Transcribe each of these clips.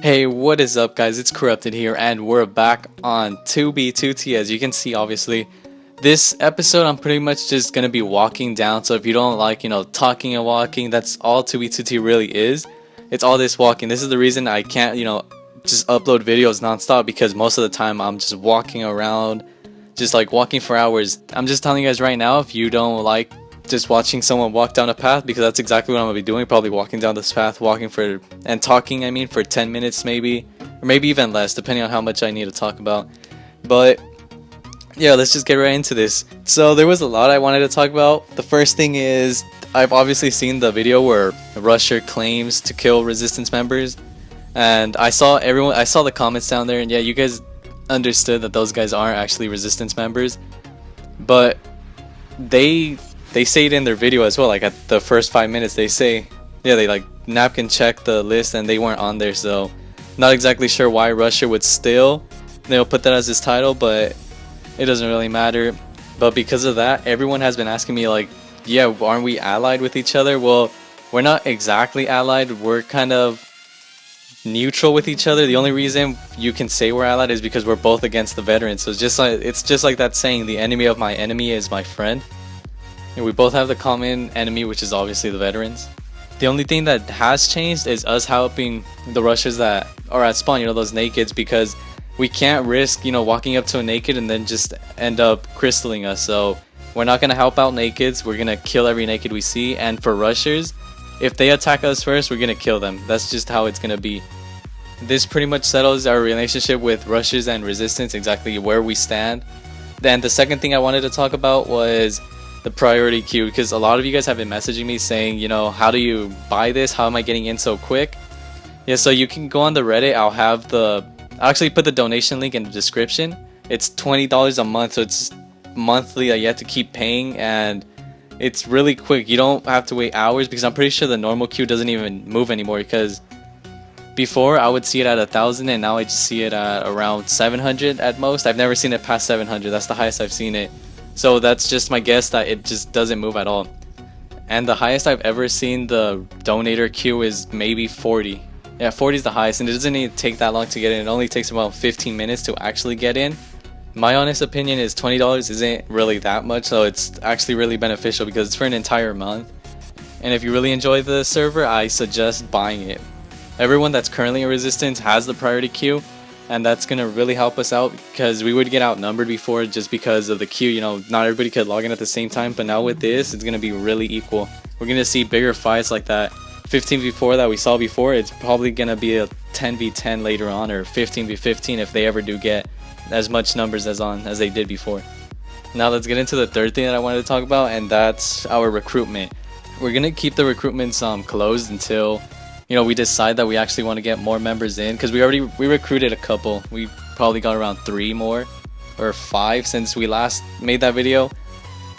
Hey, what is up guys, it's Corrupted here and we're back on 2B2T. As you can see, obviously this episode I'm pretty much just gonna be walking down, so if you don't like, talking and walking, that's all 2B2T really is. It's all this walking. This is the reason I can't, just upload videos nonstop, because most of the time I'm just walking around, just like walking for hours. I'm just telling you guys right now, if you don't like just watching someone walk down a path, because that's exactly what I'm gonna be doing, probably walking down this path, walking for and talking, for 10 minutes maybe, or maybe even less depending on how much I need to talk about. But yeah, let's just get right into this. So there was a lot I wanted to talk about. The first thing is, I've obviously seen the video where Russia claims to kill resistance members, and I saw the comments down there, and yeah, you guys understood that those guys aren't actually resistance members, but they say it in their video as well. Like at the first 5 minutes they say, yeah, they like napkin check the list and they weren't on there. So not exactly sure why Russia would still put that as his title, but it doesn't really matter. But because of that, everyone has been asking me like, yeah, aren't we allied with each other? Well, we're not exactly allied, we're kind of neutral with each other. The only reason you can say we're allied is because we're both against the veterans. So it's just like that saying, the enemy of my enemy is my friend. And we both have the common enemy, which is obviously the veterans. The only thing that has changed is us helping the Russians that are at spawn, those nakeds, because we can't risk, walking up to a naked and then just end up crystalling us. So we're not going to help out nakeds, we're going to kill every naked we see. And for rushers, if they attack us first, we're going to kill them. That's just how it's going to be. This pretty much settles our relationship with rushers and resistance, exactly where we stand. Then the second thing I wanted to talk about was the priority queue, because a lot of you guys have been messaging me saying, how do you buy this? How am I getting in so quick? Yeah, so you can go on the Reddit. I'll actually put the donation link in the description. It's $20 a month, so it's monthly that you have to keep paying, and it's really quick. You don't have to wait hours, because I'm pretty sure the normal queue doesn't even move anymore, because before I would see it at 1,000 and now I just see it at around 700 at most. I've never seen it past 700. That's the highest I've seen it. So that's just my guess, that it just doesn't move at all. And the highest I've ever seen the donator queue is maybe 40. Yeah, 40 is the highest, and it doesn't even take that long to get in. It only takes about 15 minutes to actually get in. My honest opinion is $20 isn't really that much, so it's actually really beneficial because it's for an entire month. And if you really enjoy the server, I suggest buying it. Everyone that's currently in Resistance has the priority queue, and that's gonna really help us out, because we would get outnumbered before just because of the queue. Not everybody could log in at the same time, but now with this, it's gonna be really equal. We're gonna see bigger fights like that 15v4 that we saw before. It's probably gonna be a 10v10 later on, or 15v15 if they ever do get as much numbers as they did before. Now let's get into the third thing that I wanted to talk about, and that's our recruitment. We're gonna keep the recruitments closed until we decide that we actually want to get more members in, because we recruited a couple. We probably got around 3 more or 5 since we last made that video,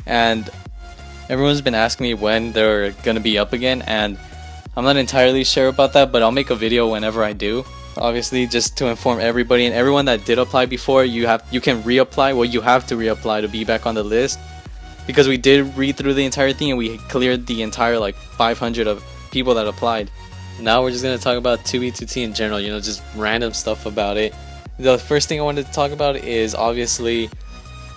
and everyone's been asking me when they're gonna be up again, and I'm not entirely sure about that, but I'll make a video whenever I do, obviously, just to inform everybody. And everyone that did apply before, you can reapply. Well, you have to reapply to be back on the list, because we did read through the entire thing and we cleared the entire 500 of people that applied. Now we're just going to talk about 2B2T in general, just random stuff about it. The first thing I wanted to talk about is, obviously,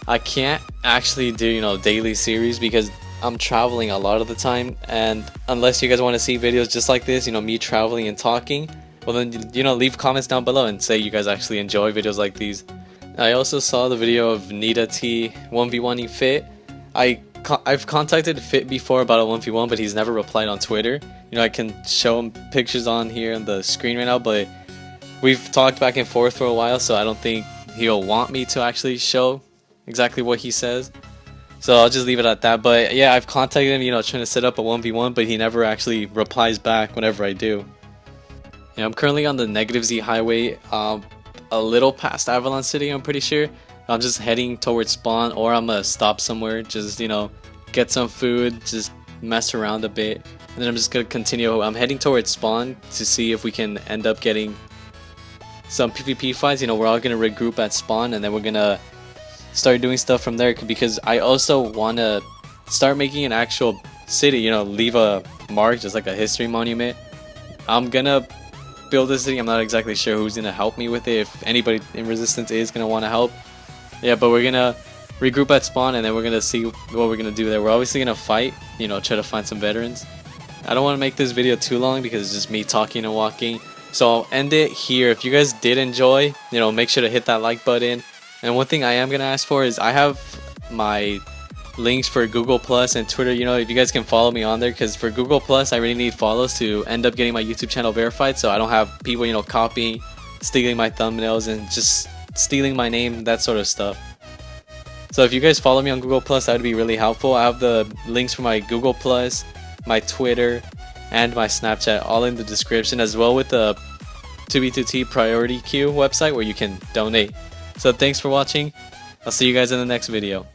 I can't actually do, daily series because I'm traveling a lot of the time. And unless you guys want to see videos just like this, me traveling and talking, well then, leave comments down below and say you guys actually enjoy videos like these. I also saw the video of Nita T 1v1ing Fit. I've contacted Fit before about a 1v1, but he's never replied on Twitter. I can show him pictures on here on the screen right now, but we've talked back and forth for a while, so I don't think he'll want me to actually show exactly what he says. So I'll just leave it at that. But yeah, I've contacted him, trying to set up a 1v1, but he never actually replies back whenever I do. I'm currently on the -Z highway, a little past Avalon City, I'm pretty sure. I'm just heading towards spawn, or I'm gonna stop somewhere, just get some food, just mess around a bit, and then I'm just gonna continue. I'm heading towards spawn to see if we can end up getting some PvP fights. We're all gonna regroup at spawn, and then we're gonna start doing stuff from there, because I also wanna start making an actual city, leave a mark, just like a history monument. I'm gonna build this city. I'm not exactly sure who's gonna help me with it, if anybody in Resistance is gonna want to help. Yeah, but we're gonna regroup at spawn, and then we're gonna see what we're gonna do there. We're obviously gonna fight, you know, try to find some veterans. I don't want to make this video too long because it's just me talking and walking. So I'll end it here. If you guys did enjoy, you know, make sure to hit that like button. And one thing I am gonna ask for is I have my links for Google Plus and Twitter. You know, if you guys can follow me on there, because for Google Plus I really need follows to end up getting my YouTube channel verified, so I don't have people, you know, copying, stealing my thumbnails and just stealing my name, that sort of stuff. So if you guys follow me on Google Plus, that would be really helpful. I have the links for my Google Plus, my Twitter, and my Snapchat all in the description, as well with the 2B2T priority queue website where you can donate. So thanks for watching. I'll see you guys in the next video.